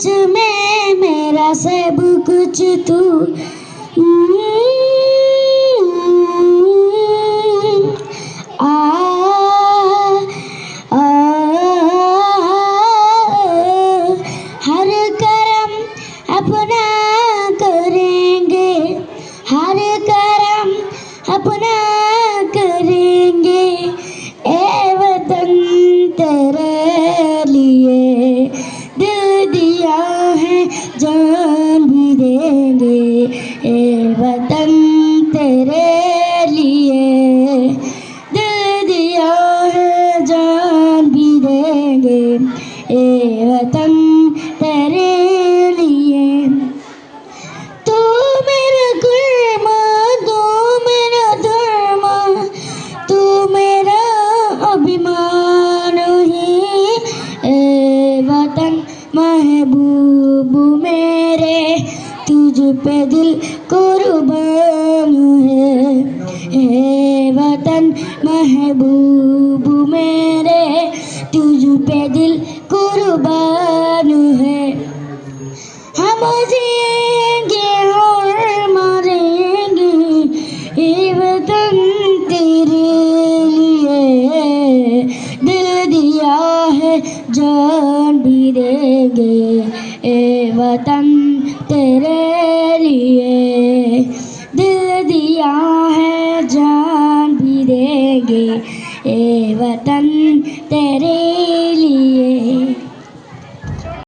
मुझ में मेरा सब कुछ तू। आ आ हर करम अपना करेंगे, हर करम अपना करेंगे। ए वतन तेरे लिए दिल दिया है, जान भी देंगे। ए वतन तेरे लिए दिल दिया है, जान भी देंगे। ए वतन तेरे लिए। तू मेरा गुरमा, तू मेरा धर्मा, तू मेरा अभिमान ही। ए वतन महबूब मेरे, तुझ पे दिल कुर्बान है। ए वतन महबूब मेरे, तुझ पे दिल कुर्बान है। हम जिएंगे और मरेंगे, ये वतन तेरे लिए दिल दिया है, जान भी देंगे। ए वतन तेरे लिए।